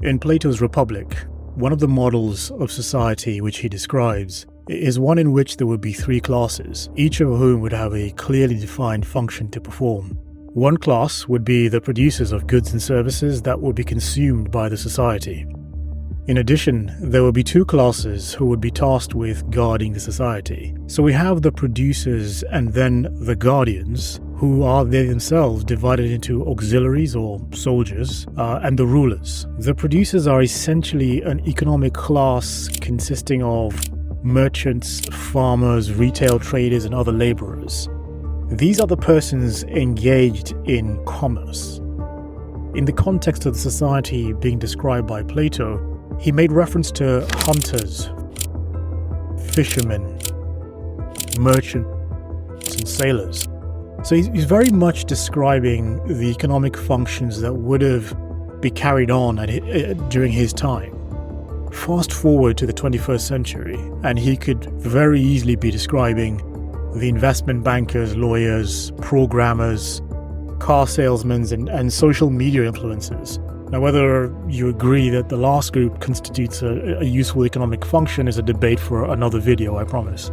In Plato's Republic, one of the models of society which he describes is one in which there would be three classes, each of whom would have a clearly defined function to perform. One class would be the producers of goods and services that would be consumed by the society. In addition, there would be two classes who would be tasked with guarding the society. So we have the producers and then the guardians, who are they themselves divided into auxiliaries or soldiers, and the rulers. The producers are essentially an economic class consisting of merchants, farmers, retail traders, and other laborers. These are the persons engaged in commerce. In the context of the society being described by Plato, he made reference to hunters, fishermen, merchants, and sailors. So he's very much describing the economic functions that would have been carried on during his time. Fast forward to the 21st century, and he could very easily be describing the investment bankers, lawyers, programmers, car salesmen, and social media influencers. Now, whether you agree that the last group constitutes a useful economic function is a debate for another video, I promise.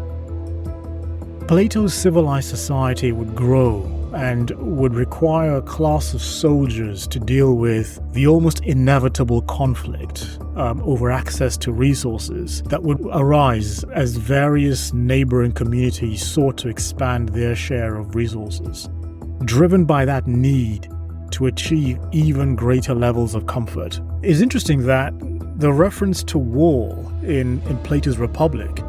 Plato's civilized society would grow and would require a class of soldiers to deal with the almost inevitable conflict over access to resources that would arise as various neighboring communities sought to expand their share of resources. Driven by that need to achieve even greater levels of comfort. It's interesting that the reference to war in Plato's Republic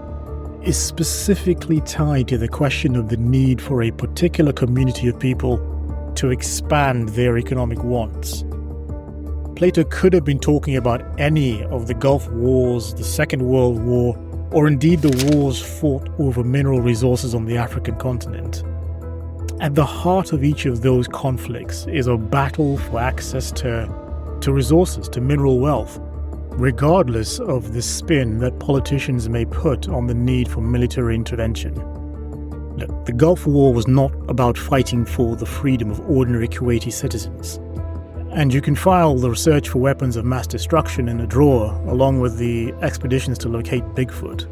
is specifically tied to the question of the need for a particular community of people to expand their economic wants. Plato could have been talking about any of the Gulf Wars, the Second World War, or indeed the wars fought over mineral resources on the African continent. At the heart of each of those conflicts is a battle for access to resources, to mineral wealth, regardless of the spin that politicians may put on the need for military intervention. Look, the Gulf War was not about fighting for the freedom of ordinary Kuwaiti citizens. And you can file the research for weapons of mass destruction in a drawer, along with the expeditions to locate Bigfoot.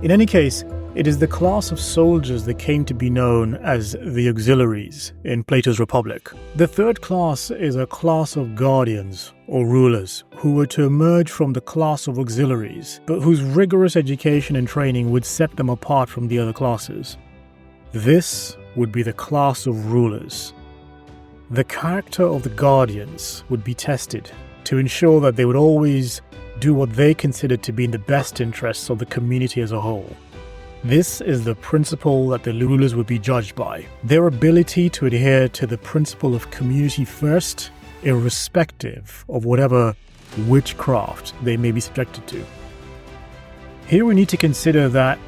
In any case, it is the class of soldiers that came to be known as the auxiliaries in Plato's Republic. The third class is a class of guardians or rulers who were to emerge from the class of auxiliaries, but whose rigorous education and training would set them apart from the other classes. This would be the class of rulers. The character of the guardians would be tested to ensure that they would always do what they considered to be in the best interests of the community as a whole. This is the principle that the rulers would be judged by. Their ability to adhere to the principle of community first, irrespective of whatever witchcraft they may be subjected to. Here we need to consider that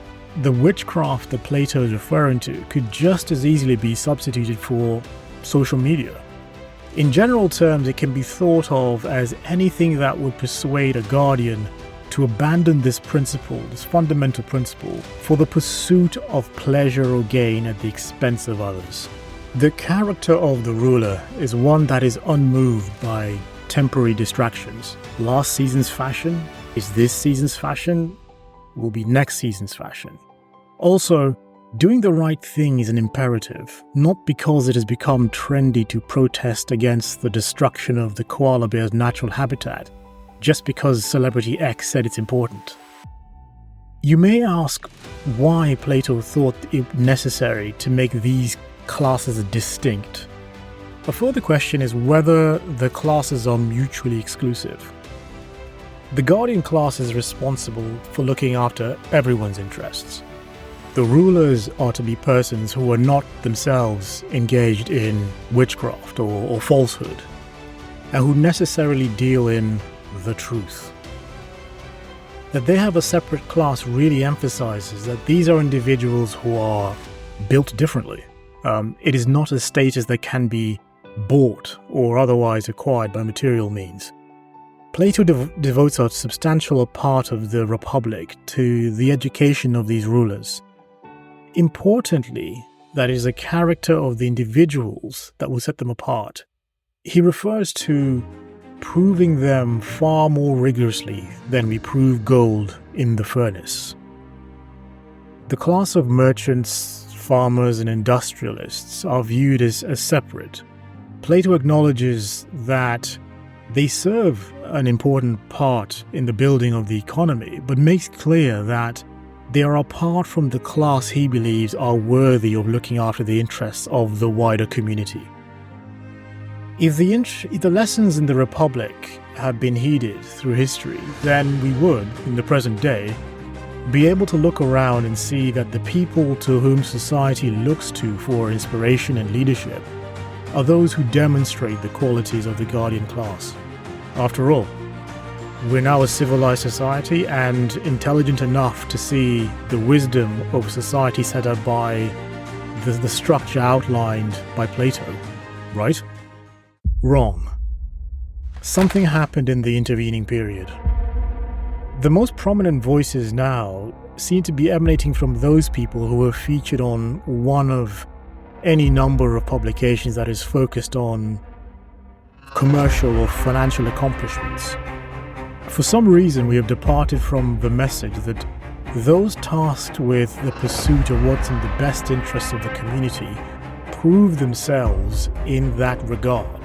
the witchcraft that Plato is referring to could just as easily be substituted for social media. In general terms, it can be thought of as anything that would persuade a guardian to abandon this principle, this fundamental principle, for the pursuit of pleasure or gain at the expense of others. The character of the ruler is one that is unmoved by temporary distractions. Last season's fashion is this season's fashion, will be next season's fashion. Also, doing the right thing is an imperative, not because it has become trendy to protest against the destruction of the koala bear's natural habitat, just because celebrity X said it's important. You may ask why Plato thought it necessary to make these classes distinct. A further question is whether the classes are mutually exclusive. The guardian class is responsible for looking after everyone's interests. The rulers are to be persons who are not themselves engaged in witchcraft or falsehood, and who necessarily deal in the truth. That they have a separate class really emphasizes that these are individuals who are built differently. It is not a status that can be bought or otherwise acquired by material means. Plato devotes a substantial part of the Republic to the education of these rulers. Importantly, that is the character of the individuals that will set them apart. He refers to proving them far more rigorously than we prove gold in the furnace. The class of merchants, farmers, and industrialists are viewed as separate. Plato acknowledges that they serve an important part in the building of the economy, but makes clear that they are apart from the class he believes are worthy of looking after the interests of the wider community. If the lessons in the Republic had been heeded through history, then we would, in the present day, be able to look around and see that the people to whom society looks to for inspiration and leadership are those who demonstrate the qualities of the guardian class. After all, we're now a civilized society and intelligent enough to see the wisdom of a society set up by the structure outlined by Plato, right? Wrong. Something happened in the intervening period. The most prominent voices now seem to be emanating from those people who are featured on one of any number of publications that is focused on commercial or financial accomplishments. For some reason, we have departed from the message that those tasked with the pursuit of what's in the best interests of the community prove themselves in that regard.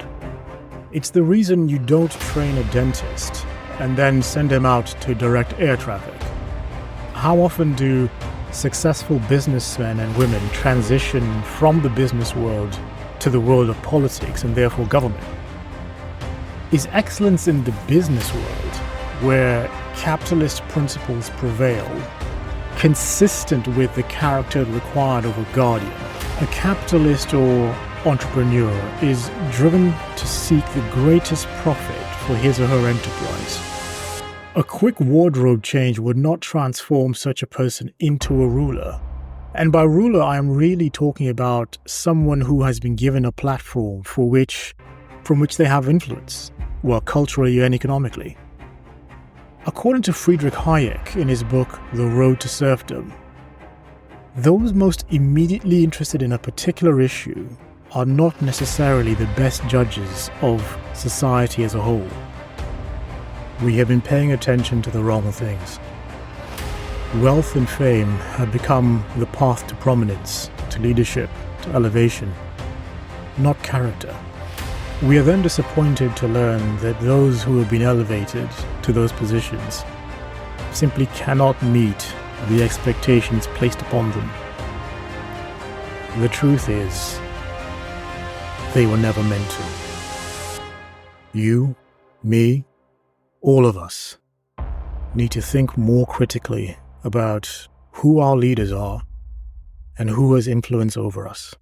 It's the reason you don't train a dentist and then send him out to direct air traffic. How often do successful businessmen and women transition from the business world to the world of politics and therefore government? Is excellence in the business world, where capitalist principles prevail, consistent with the character required of a guardian? A capitalist or entrepreneur is driven to seek the greatest profit for his or her enterprise. A quick wardrobe change would not transform such a person into a ruler. And by ruler, I am really talking about someone who has been given a platform from which they have influence, well, culturally and economically. According to Friedrich Hayek in his book, The Road to Serfdom, those most immediately interested in a particular issue are not necessarily the best judges of society as a whole. We have been paying attention to the wrong things. Wealth and fame have become the path to prominence, to leadership, to elevation, not character. We are then disappointed to learn that those who have been elevated to those positions simply cannot meet the expectations placed upon them. The truth is, they were never meant to. You, me, all of us need to think more critically about who our leaders are and who has influence over us.